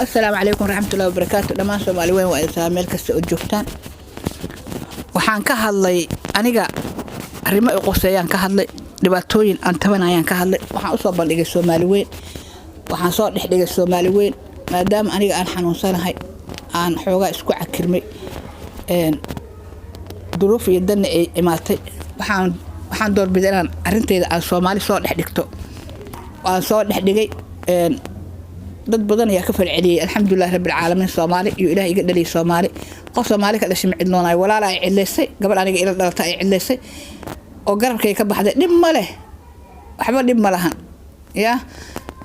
السلام عليكم ورحمة الله وبركاته. لما سومالي وين وإنسان ميل كستا وجوفتان waxaan ka hadlay aniga arrimo qoysayaan ka hadlay dhibaatooyin aan tabanayaan ka hadlay waxaan u soo bandhigay Soomaali weyn waxaan soo dhigay Soomaali weyn maadaama aniga aan xanuunsanahay aan xoogaa isku cakirmay duruuf iyo dan ay imaatay waxaan doorbiday inaan arintayda aan Soomaali soo dhigto waan soo dhigay dad badan ayaa ka falceliyay alxamdulillah rabbil caalamiin Soomaali iyo ilaahay iga dhaliyay Soomaali qof Soomaali ka dhashay cidnoonay walaal ay cileysay gabadh aniga ila dhalatay ay cileysay oo garabkay ka baxday dhib ma leh waxba dhib ma lahan ya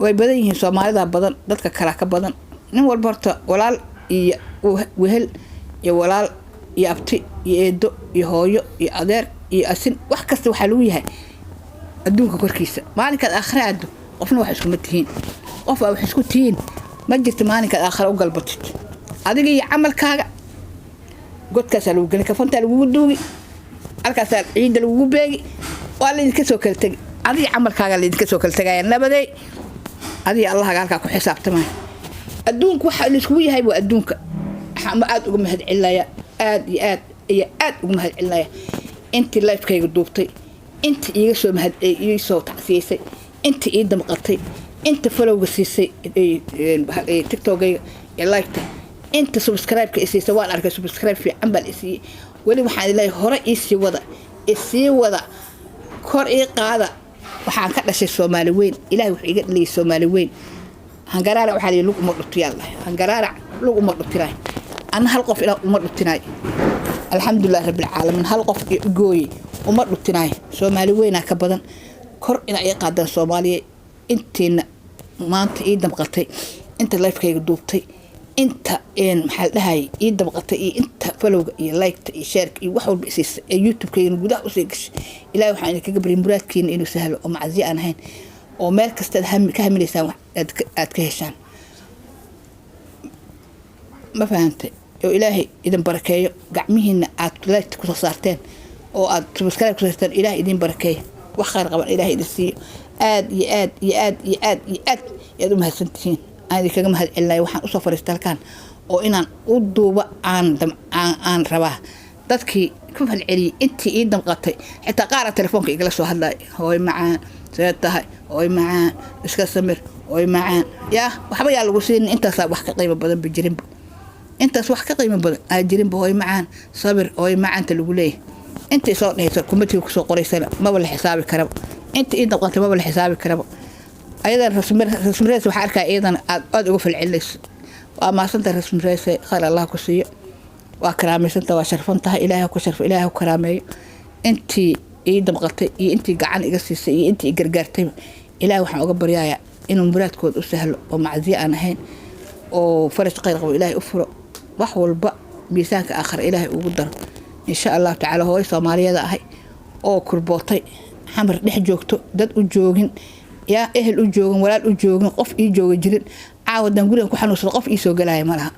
way badan yihiin Soomaalida badan dadka kala ka badan nin walba horta walaal iyo wehel iyo walaal iyo abti iyo eedo iyo hooyo iyo adeer iyo asin wax kasta waxa lagu yahay adduunka korkiisa maalinka aakhiraad qofna wax isku matihiin qof wax isku tiin ma jirto maalinka aakhira u galbatid adiga iyo amalkaaga godkaas lagu galay kafanta lagu duugi halkaas ciid lagu beegi waa la idinka soo kala tagay adiga amalkaaga la idinka soo kala tagay nabaday adiga Allah halka ku xisaabtamay adduunku waxa la isku yahay waa adduunka ma aad uga mahad cilaya aad iyo aad uga mahad cilaya intii lifekayga duubtay intii iga soo mahad ii soo tacsiyay intii ii damqatay inta follow-ga siisay TikTok-ga iyo like-ta inta subscribe-ka siisay waan arkay subscribe fiican bal isii wali waxaan ilaahay hore isii wada kor ii qaada waxaan ka dhashay Soomaali weyn ilaahay wuxuu iga dhaliyay Soomaali weyn hangaraara waxa la lagu madhubtay Allah hangaraara lagu madhubtay ana hal qof ilaa uma dhubtinaay alxamdulillah rabbil caalamiin hal qof gooyi uma dhubtinaay Soomaali weyn ka badan kor ina ay qaadaan Soomaaliya intiina maanta ii damqatay inta lifekayga duubtay inta maxal dhahay ii damqatay inta follow-ga iyo like-ta iyo share-ka iyo wax walba isii YouTube-kayga gudaha u sii gashay ilaahay waxaan kaga baryay muraadkiina inuu sahlo oo macsiyo aan ahayn oo meel kasta ka hamilaysaan aad ka heshaan ma fahantay oo ilaahay idin barakeeyo gacmihiina aad like ku soo saarteen oo aad subscribe ku saarteen ilaahay idin barakeeyo wax khayr qaban ilaahay idin siiyo aad u mahadsantihiin aan kaga mahad celinay waxaan u soo fariistay halkaan oo inaan u duuba aan rabaa dadkii ku falceliyay intii ii damqatay xitaa qaar telefoonka igala soo hadlay hooy macaan seetahay hooy macaan iska samir hooy macaan yaa waxba yaa lagu siin intaas wax ka qiimo badan bijirin intaas wax ka qiimo badan ay jirin hooy macaan sabir hooy macaanta lagu leeyahay intii soo dhayso kumatiga ku soo qoraysana ma wala xisaabi karaba inta ii damqatay ma wala xisaabi karaba ayadan rasmirees waxa arkay ayadan aad uga falcelinayso waa maasanta rasmirees khayr Allah ku siiyo waa karaameysanta waa sharfantahay ilaahay ku sharfo ilaahay ku karaameeyo intii ii damqatay iyo intii gacan iga siisay iyo intii gargaartay ilaahay waxaan uga baryayaa inuu muraadkood u sahlo oo macsiyo aan ahayn oo faraj khayr qabo ilaahay u furo wax walba miisaanka aakhir ilaahay ugu daro insha Allah taala hooy Soomaaliyada ahay oo kurbootay xamar dhex joogto dad u joogin yaa ehel u joogin walaal u joogin qof ii jooga jirin caawadan guriga ku xanuunsan qof ii soo galay malaha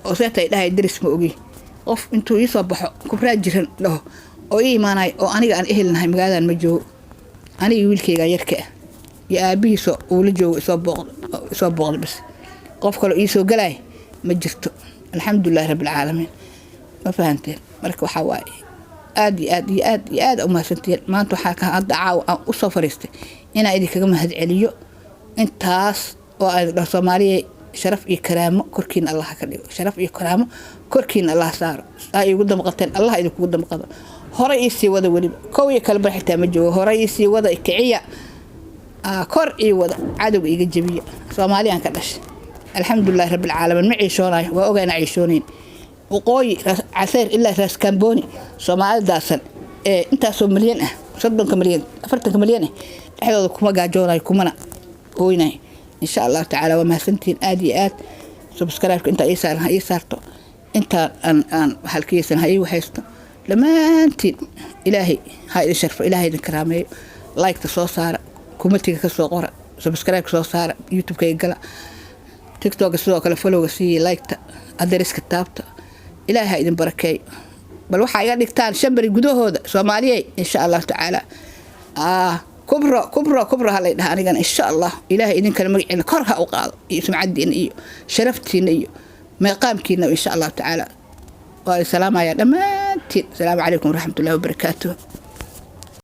oo seetay dhahay daris ma ogi qof intuu ii soo baxo kubraa jiran dhaho oo ii imaanay oo aniga aan ehelnahay magaaladan ma joogo aniga wiilkayga yarka iyo aabihiisa uu la joogo soo booqdo bas qof kale ii soo galay ma jirto alxamdulillah rabbil caalamiin ma fahanteen marka waxa waaye aad u mahadsantiin maanta waxa ka hadda caaw aan u soo fariistay inaan idin kaga mahad celiyo intaas oo ay Soomaaliya sharaf iyo karaamo korkiina Allah ka dhigo sharaf iyo karaamo korkiina Allah saaro ay ugu damqateen Allah idinku damqado hore ii sii wada wali koow iyo kala barxitaa ma joogo hore ii sii wada kiciya kor ii wada cadowga iga jabiya Soomaaliyan ka dhashay alxamdulillah rabbil caalamiin ma ciishoonaay waa ogaana ciishoonayn وقوي عسير إلا راس كامبوني Soomaali daasan intaasoo milyan ah 30 milyan 40 milyan dhexdooda kuma gaajoonay kumana ooynay insha Allah taala waa mahadsantiin aad iyo aad subscribe-ka inta ay saarto inta aan halkiisan hay waxaysto lamaantiin ilaahay ha idin sharfo ilaahay idin karaameeyo like-ta soo saara kumatiga ka soo qora subscribe-ka soo saara YouTube-ka gala TikTok sidoo kale follow-ga sii like-ta adreeska taabta ilaahay idin barakeeyo bal waxa iga dhigtaan shambari gudahooda Soomaaliyeey insha Allah taala كبرى هلا يدها أنا إن شاء الله إلهي إذن كان مرجعنا كرها أوقات يسمع الدين إيو شرفتين إيو مقامكينا إن شاء الله تعالى. والسلام يا دماتين. السلام عليكم ورحمة الله وبركاته.